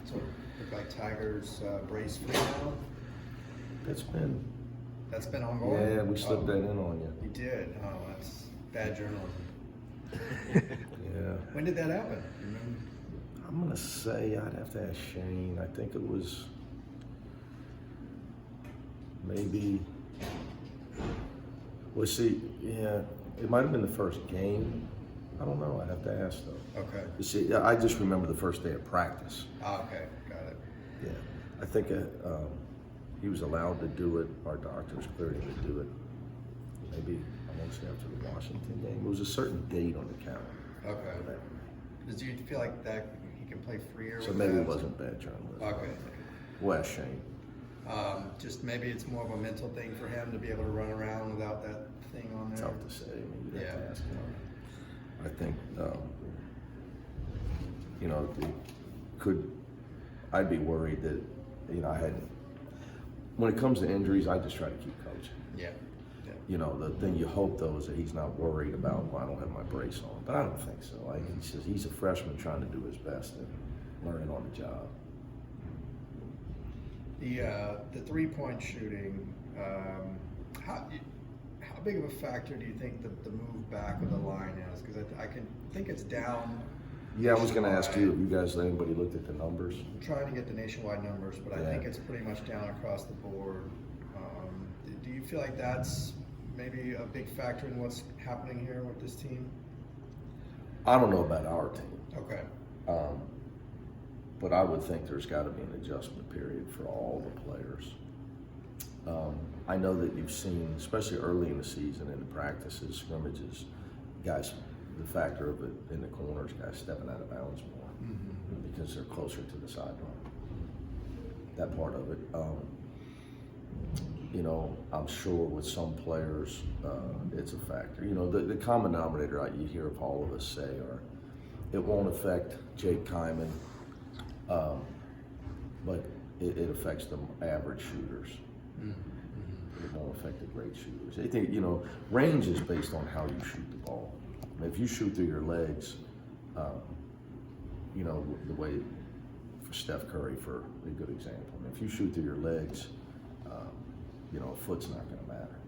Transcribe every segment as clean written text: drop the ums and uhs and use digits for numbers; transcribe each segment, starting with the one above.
So look like Tiger's brace free now. That's been ongoing. Yeah, we slipped that in on you. You did. Oh, that's bad journalism. Yeah. When did that happen? You remember? I'm gonna say I'd have to ask Shane. I think it was maybe. Well, see, yeah, it might have been the first game. I don't know. I'd have to ask though. Okay. You see, I just remember the first day of practice. Oh, okay, got it. Yeah, I think he was allowed to do it. Our doctors cleared him to do it. Maybe I won't say after the Washington game. It was a certain date on the calendar. Okay. Do you feel like that he can play freer? So with maybe that? it wasn't bad journalism. Okay. Well, Shane. Just maybe it's more of a mental thing for him to be able to run around without that thing on there. Tough to say. Maybe you'd have to Yeah. ask him. I think, you know, I'd be worried that, you know, when it comes to injuries, I just try to keep coaching. Yeah. Yeah. You know, the thing you hope though is that he's not worried about, well, I don't have my brace on, but I don't think so. Like he says, he's a freshman trying to do his best and learning on the job. The 3-point shooting, how big of a factor do you think the move back of the line is? Because I can think it's down. Yeah, I was going to ask you if you guys, anybody looked at the numbers? I'm trying to get the nationwide numbers, but I think it's pretty much down across the board. Do you feel like that's maybe a big factor in what's happening here with this team? I don't know about our team. Okay. But I would think there's got to be an adjustment period for all the players. I know that you've seen, especially early in the season, in the practices, scrimmages, guys, the factor of it in the corners, guys stepping out of bounds more because they're closer to the sideline. That part of it. You know, I'm sure with some players, it's a factor. You know, the common denominator you hear of all of us say are, it won't affect Jake Kyman, but it affects the average shooters. It won't affect the great shooters. I think, you know, range is based on how you shoot the ball. I mean, if you shoot through your legs, you know, the way for Steph Curry, for a good example. I mean, if you shoot through your legs, you know, a foot's not going to matter.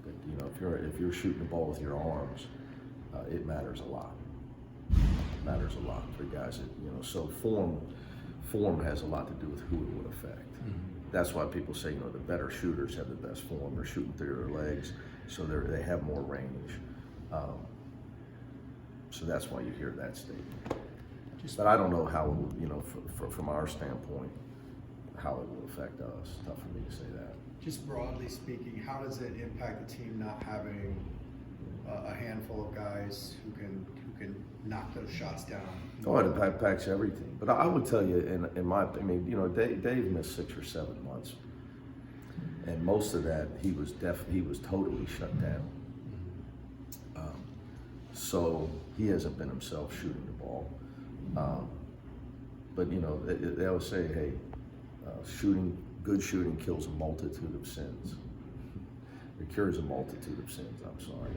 But you know, if you're shooting the ball with your arms, it matters a lot. It matters a lot for guys that, you know. So form has a lot to do with who it would affect. That's why people say, you know, the better shooters have the best form. They're shooting through their legs, so they have more range. So that's why you hear that statement. But I don't know how it would, you know, from our standpoint, how it will affect us. Tough for me to say that. Just broadly speaking, how does it impact the team not having a handful of guys who can knock those shots down? Oh, it impacts everything. But I would tell you, in my opinion, you know, Dave missed 6 or 7 months, and most of that he was totally shut down. So he hasn't been himself shooting the ball. But you know, they always say, hey, good shooting kills a multitude of sins. It cures a multitude of sins. I'm sorry.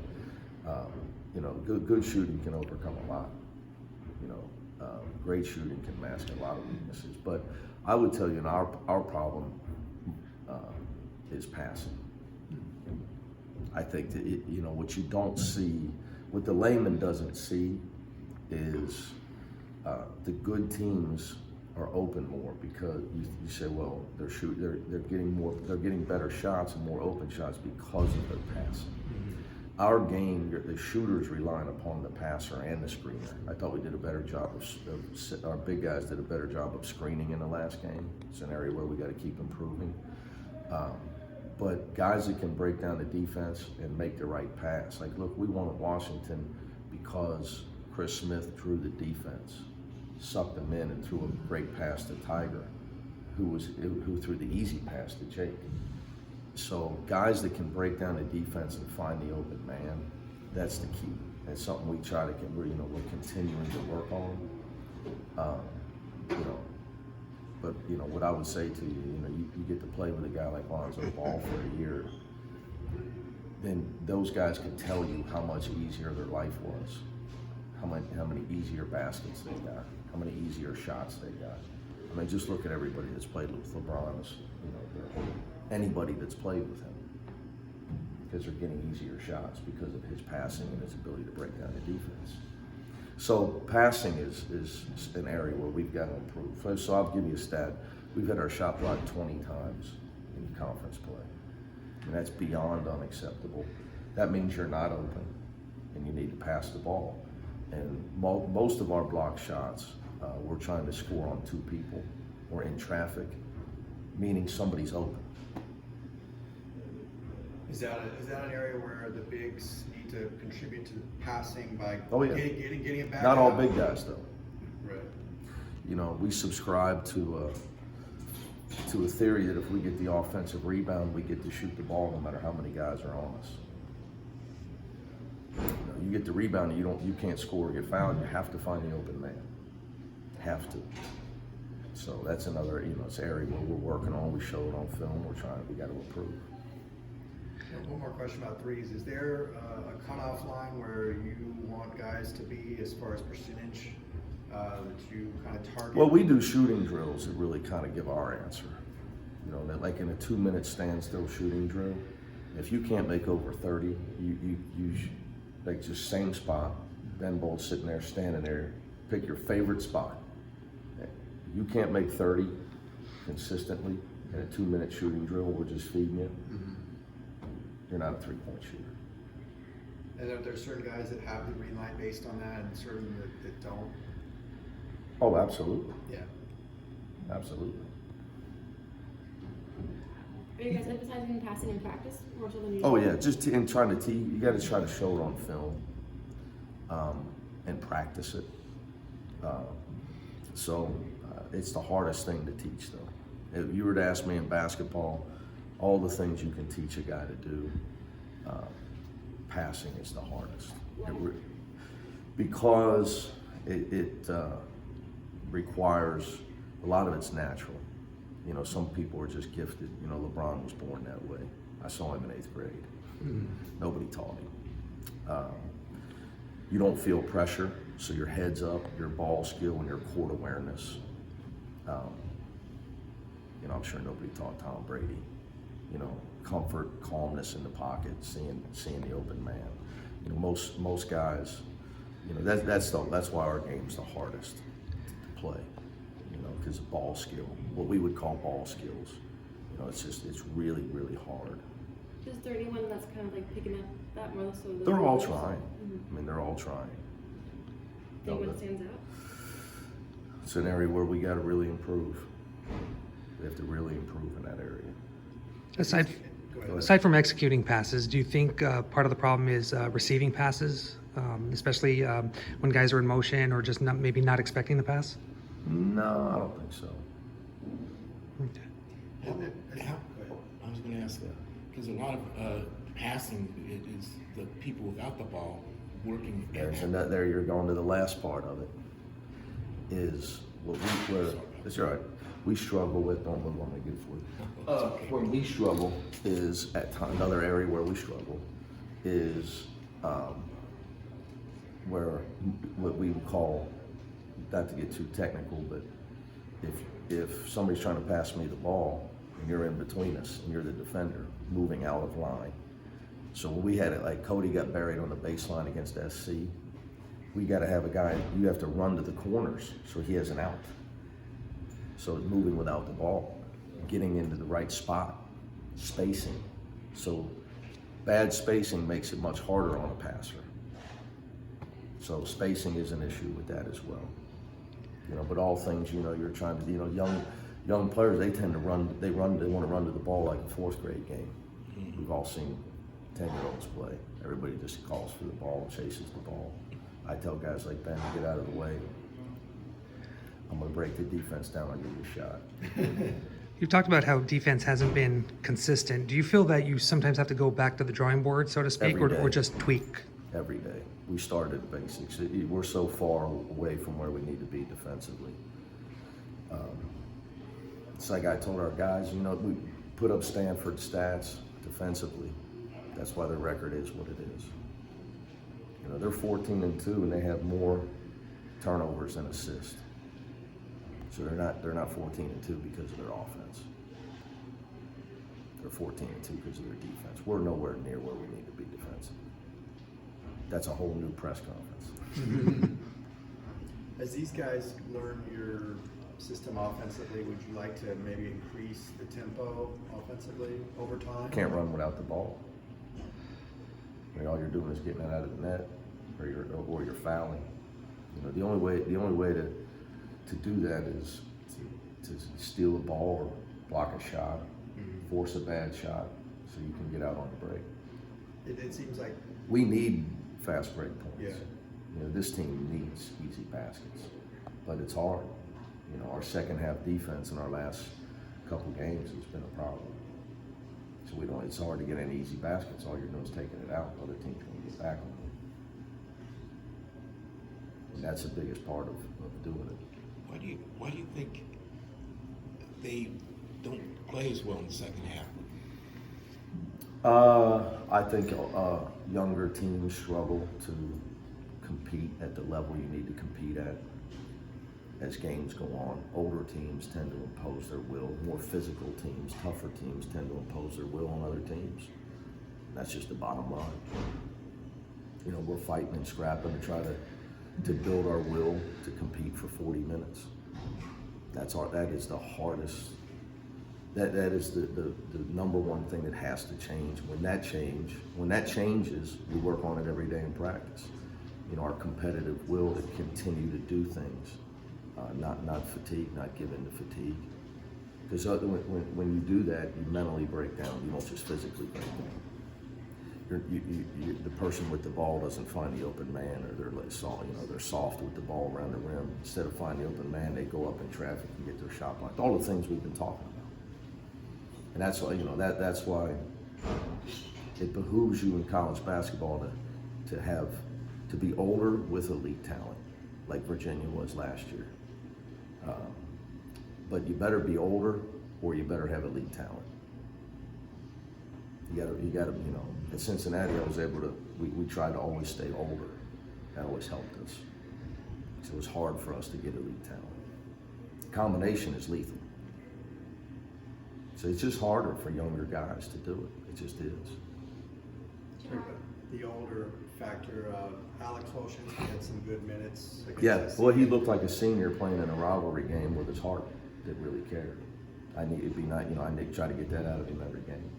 You know, good shooting can overcome a lot. You know, great shooting can mask a lot of weaknesses. But I would tell you, our problem is passing. I think that you know, what you don't see, what the layman doesn't see, is the good teams are open more, because you say, well, they're getting better shots and more open shots because of their passing. Our game, the shooter's relying upon the passer and the screener. I thought we did a better job our big guys did a better job of screening in the last game. It's an area where we got to keep improving. But guys that can break down the defense and make the right pass. Like, look, we won at Washington because Chris Smith drew the defense, sucked them in, and threw a great pass to Tiger, who threw the easy pass to Jake. So guys that can break down the defense and find the open man, that's the key. It's something we try to we're continuing to work on. You know, but you know what I would say to you, you know, you get to play with a guy like Lonzo Ball for a year, then those guys can tell you how much easier their life was, how many easier baskets they got, how many easier shots they got. I mean, just look at everybody that's played with LeBron's, anybody that's played with him, because they're getting easier shots because of his passing and his ability to break down the defense. So passing is an area where we've got to improve. So I'll give you a stat. We've had our shot blocked 20 times in conference play. And that's beyond unacceptable. That means you're not open and you need to pass the ball. And most of our block shots, we're trying to score on 2 people or in traffic, meaning somebody's open. Is that an area where the bigs need to contribute to passing by getting it back? Not all big guys though. Right. We subscribe to a theory that if we get the offensive rebound, we get to shoot the ball no matter how many guys are on us. You get the rebound and you can't score or get fouled, you have to find the open man. Have to. So that's another, it's an area where we're working on. We show it on film. We got to improve. One more question about threes. Is there a cutoff line where you want guys to be as far as percentage that you kind of target? Well, we do shooting drills that really kind of give our answer. That like in a 2-minute standstill shooting drill, if you can't make over 30, you like just same spot, Ben Bolt's sitting there, standing there, pick your favorite spot. You can't make 30 consistently in a 2-minute shooting drill, we're just feeding you. Mm-hmm. You're not a 3-point shooter. And are there certain guys that have the green light based on that and certain that don't? Oh, absolutely. Yeah. Absolutely. Are you guys emphasizing passing in practice more so than usual? Oh yeah, just in trying to you got to try to show it on film and practice it. It's the hardest thing to teach though. If you were to ask me in basketball, all the things you can teach a guy to do, passing is the hardest. Because it requires, a lot of it's natural. Some people are just gifted. LeBron was born that way. I saw him in 8th grade. Mm-hmm. Nobody taught him. You don't feel pressure, so your head's up, your ball skill, and your court awareness. I'm sure nobody taught Tom Brady. Comfort, calmness in the pocket, seeing the open man. Most guys, that's why our game's the hardest to play. Because of ball skill, what we would call ball skills. It's really, really hard. Is there anyone that's kind of like picking up that more so? They're all trying. Mm-hmm. They're all trying. Anyone stands out? It's an area where we got to really improve. We have to really improve in that area. Aside from executing passes, do you think part of the problem is receiving passes, especially when guys are in motion or just maybe not expecting the pass? No, I don't think so. Okay. I was going to ask that because a lot of passing is the people without the ball working. And there you're going to the last part of it. Is that's right. We struggle with. Don't look what I get for you. Where we struggle is another area where we struggle is where what we would call, not to get too technical, but if somebody's trying to pass me the ball and you're in between us and you're the defender moving out of line. So when we had it like Cody got buried on the baseline against SC, we got to have a guy, you have to run to the corners so he has an out. So moving without the ball, getting into the right spot, spacing. So bad spacing makes it much harder on a passer. So spacing is an issue with that as well. But all things, you're trying to, young players, they tend to run, they want to run to the ball like a 4th grade game. We've all seen 10-year-olds play. Everybody just calls for the ball, chases the ball. I tell guys like Ben, get out of the way. I'm going to break the defense down and give you a shot. You've talked about how defense hasn't been consistent. Do you feel that you sometimes have to go back to the drawing board, so to speak, or just tweak? Every day. We start at basics. We're so far away from where we need to be defensively. It's like I told our guys, we put up Stanford stats defensively. That's why their record is what it is. They're 14-2 and they have more turnovers than assists. So they're not 14-2 because of their offense. They're 14-2 because of their defense. We're nowhere near where we need to be defensively. That's a whole new press conference. As these guys learn your system offensively, would you like to maybe increase the tempo offensively over time? Can't run without the ball. I mean, all you're doing is getting it out of the net, or you're fouling. You know, the only way to do that is to steal a ball or block a shot, force a bad shot, so you can get out on the break. It seems like We need fast break points. Yeah. You know, this team needs easy baskets, but it's hard. You know, our second half defense in our last couple games has been a problem. So it's hard to get any easy baskets. All you're doing is taking it out. Other teams can get back on it. And that's the biggest part of doing it. Why do you think they don't play as well in the second half? I think younger teams struggle to compete at the level you need to compete at as games go on. Older teams tend to impose their will. More physical teams, tougher teams tend to impose their will on other teams. That's just the bottom line. You know, we're fighting and scrapping to try to build our will to compete for 40 minutes. That is the hardest. That is the number one thing that has to change. When that changes, we work on it every day in practice. You know, our competitive will to continue to do things, not fatigue, not give in to fatigue. Because when you do that, you mentally break down. You don't just physically break down. The person with the ball doesn't find the open man, or they're soft with the ball around the rim. Instead of finding the open man, they go up in traffic and get their shot blocked. All the things we've been talking about. And that's why, that's why it behooves you in college basketball to be older with elite talent, like Virginia was last year. But you better be older, or you better have elite talent. You gotta, at Cincinnati, I was able to, we tried to always stay older. That always helped us. So it was hard for us to get elite talent. Combination is lethal. So it's just harder for younger guys to do it. It just is. the older factor of Alex Holshin's had some good minutes. Yeah, well, he looked like a senior playing in a rivalry game with his heart that really cared. It'd be nice, I try to get that out of him every game.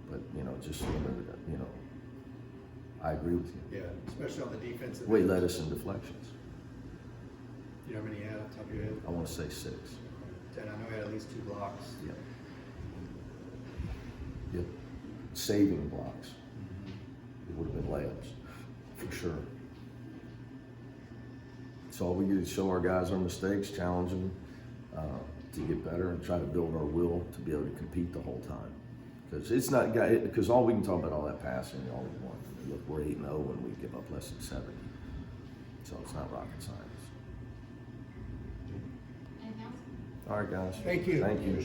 But, just, I agree with you. Yeah, especially on the defensive. Well, he led us in deflections. Do you know how many he had on top of your head? I want to say 6. 10. I know he had at least 2 blocks. Yep. Yep. Saving blocks. It would have been layups, for sure. So all we do is show our guys our mistakes, challenge them to get better, and try to build our will to be able to compete the whole time. Because all we can talk about all that passing, all we want. Look, we're 8-0 and we give up less than 70. So it's not rocket science. Anything else? All right, guys. Thank you. Thank you.